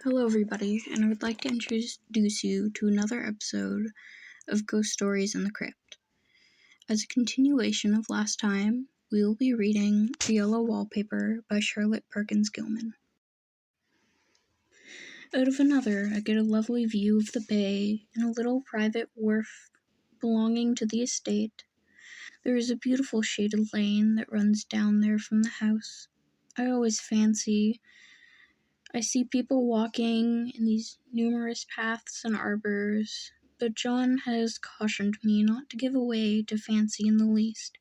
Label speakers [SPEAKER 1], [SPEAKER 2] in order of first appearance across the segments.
[SPEAKER 1] Hello everybody, and I would like to introduce you to another episode of Ghost Stories in the Crypt. As a continuation of last time, we will be reading The Yellow Wallpaper by Charlotte Perkins Gilman. Out of another, I get a lovely view of the bay and a little private wharf belonging to the estate. There is a beautiful shaded lane that runs down there from the house. I always fancy I see people walking in these numerous paths and arbors, but John has cautioned me not to give away to fancy in the least.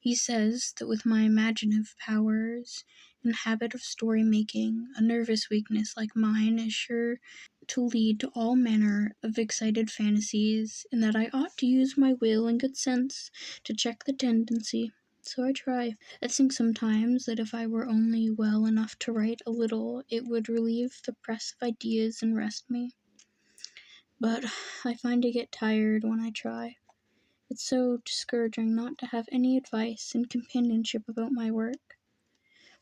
[SPEAKER 1] He says that with my imaginative powers and habit of story-making, a nervous weakness like mine is sure to lead to all manner of excited fantasies, and that I ought to use my will and good sense to check the tendency. So I try. I think sometimes that if I were only well enough to write a little, it would relieve the press of ideas and rest me. But I find I get tired when I try. It's so discouraging not to have any advice and companionship about my work.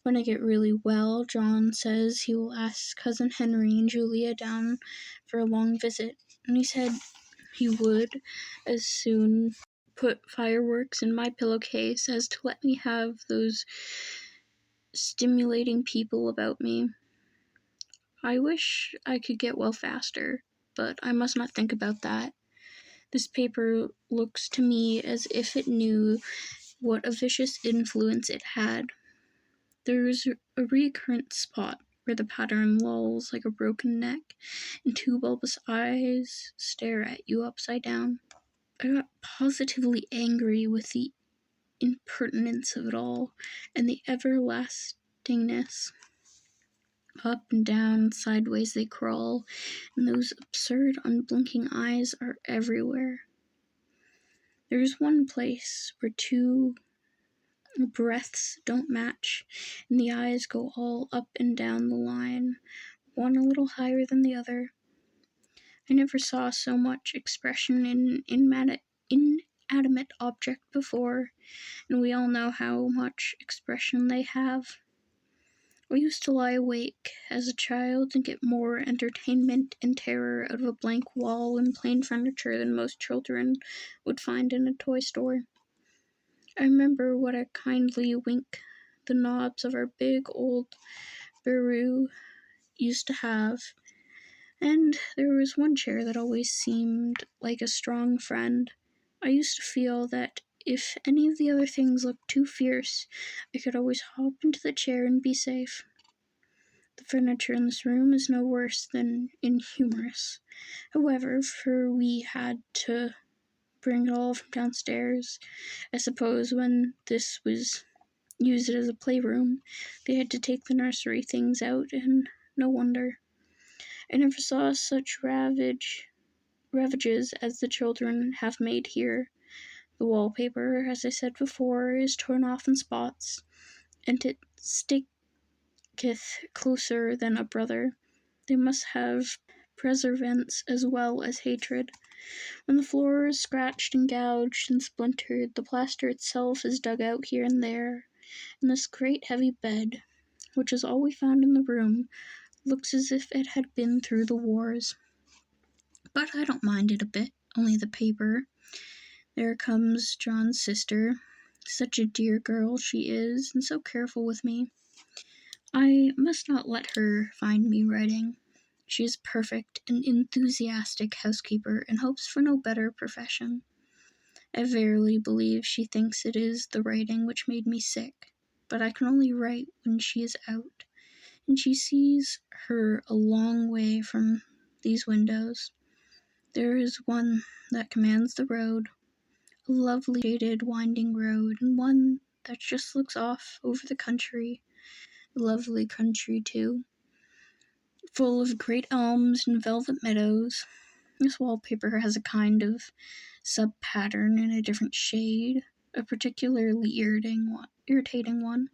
[SPEAKER 1] When I get really well, John says he will ask Cousin Henry and Julia down for a long visit, and he said he would as soon put fireworks in my pillowcase as to let me have those stimulating people about me. I wish I could get well faster, but I must not think about that. This paper looks to me as if it knew what a vicious influence it had. There is a recurrent spot where the pattern lolls like a broken neck, and two bulbous eyes stare at you upside down. I got positively angry with the impertinence of it all, and the everlastingness. Up and down, sideways they crawl, and those absurd, unblinking eyes are everywhere. There is one place where two breaths don't match, and the eyes go all up and down the line, one a little higher than the other. I never saw so much expression in inanimate object before, and we all know how much expression they have. I used to lie awake as a child and get more entertainment and terror out of a blank wall and plain furniture than most children would find in a toy store. I remember what a kindly wink the knobs of our big old bureau used to have, and there was one chair that always seemed like a strong friend. I used to feel that if any of the other things looked too fierce, I could always hop into the chair and be safe. The furniture in this room is no worse than inhumorous. However, for we had to bring it all from downstairs. I suppose when this was used as a playroom, they had to take the nursery things out, and no wonder. I never saw such ravages as the children have made here. The wallpaper, as I said before, is torn off in spots, and it sticketh closer than a brother. They must have preservance as well as hatred. When the floor is scratched and gouged and splintered, the plaster itself is dug out here and there, and this great heavy bed, which is all we found in the room, looks as if it had been through the wars. But I don't mind it a bit, only the paper. There comes John's sister. Such a dear girl she is, and so careful with me. I must not let her find me writing. She is perfect and enthusiastic housekeeper and hopes for no better profession. I verily believe she thinks it is the writing which made me sick, but I can only write when she is out, and she sees her a long way from these windows. There is one that commands the road, a lovely shaded winding road, and one that just looks off over the country, a lovely country too, full of great elms and velvet meadows. This wallpaper has a kind of sub-pattern in a different shade, a particularly irritating one,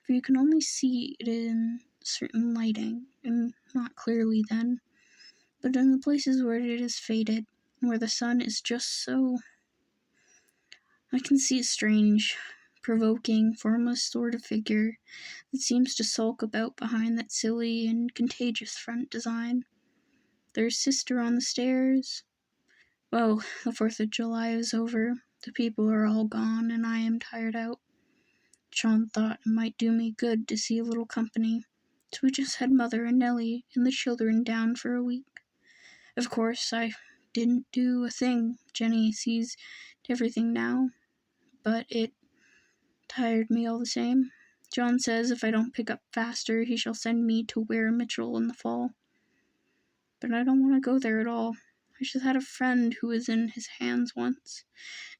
[SPEAKER 1] for you can only see it in certain lighting, and not clearly then, but in the places where it is faded, and where the sun is just so... I can see a strange provoking, formless sort of figure that seems to sulk about behind that silly and contagious front design. There's Sister on the stairs. Well, the 4th of July is over. The people are all gone, and I am tired out. John thought it might do me good to see a little company, so we just had Mother and Nellie and the children down for a week. Of course, I didn't do a thing. Jenny sees everything now, but it tired me all the same. John says if I don't pick up faster, he shall send me to Ware Mitchell in the fall. But I don't want to go there at all. I just had a friend who was in his hands once,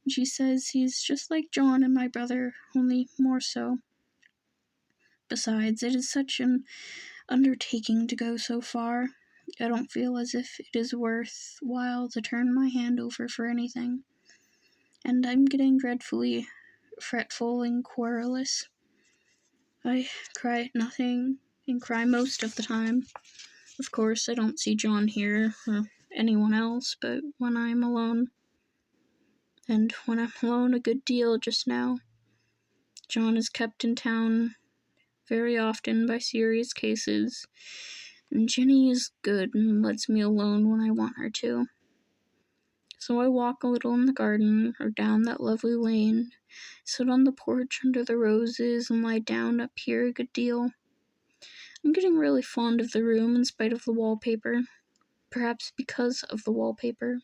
[SPEAKER 1] and she says he's just like John and my brother, only more so. Besides, it is such an undertaking to go so far. I don't feel as if it is worthwhile to turn my hand over for anything. And I'm getting dreadfully fretful and querulous. I cry at nothing and cry most of the time. Of course, I don't see John here or anyone else, but when I'm alone. And when I'm alone a good deal just now. John is kept in town very often by serious cases, and Jenny is good and lets me alone when I want her to. So I walk a little in the garden or down that lovely lane, sit on the porch under the roses, and lie down up here a good deal. I'm getting really fond of the room in spite of the wallpaper, perhaps because of the wallpaper.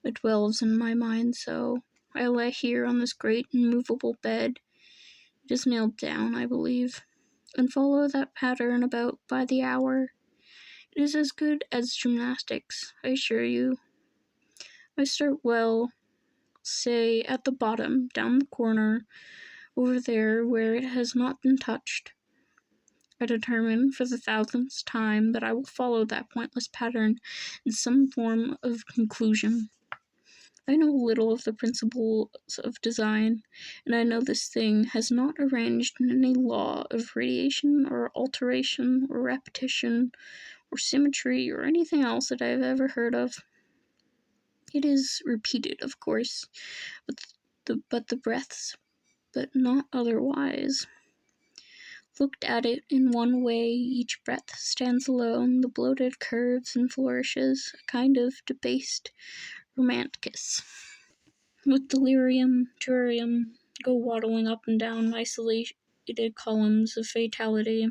[SPEAKER 1] It dwells in my mind so. I lie here on this great and movable bed. It is nailed down, I believe, and follow that pattern about by the hour. It is as good as gymnastics, I assure you. I start say at the bottom, down the corner, over there where it has not been touched. I determine for the 1000th time that I will follow that pointless pattern in some form of conclusion. I know little of the principles of design, and I know this thing has not arranged in any law of radiation or alteration or repetition or symmetry or anything else that I have ever heard of. It is repeated, of course, but the breaths, but not otherwise. Looked at it in one way, each breath stands alone, the bloated curves and flourishes, a kind of debased romanticus. With delirium, terrarium, go waddling up and down isolated columns of fatality.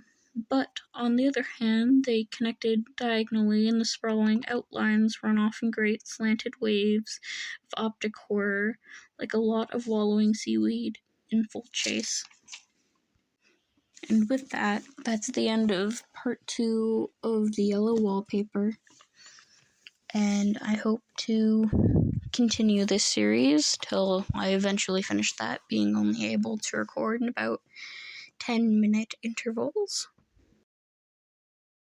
[SPEAKER 1] But, on the other hand, they connected diagonally, and the sprawling outlines run off in great slanted waves of optic horror, like a lot of wallowing seaweed in full chase. And with that, that's the end of part 2 of the yellow wallpaper. And I hope to continue this series till I eventually finish that, being only able to record in about 10-minute intervals.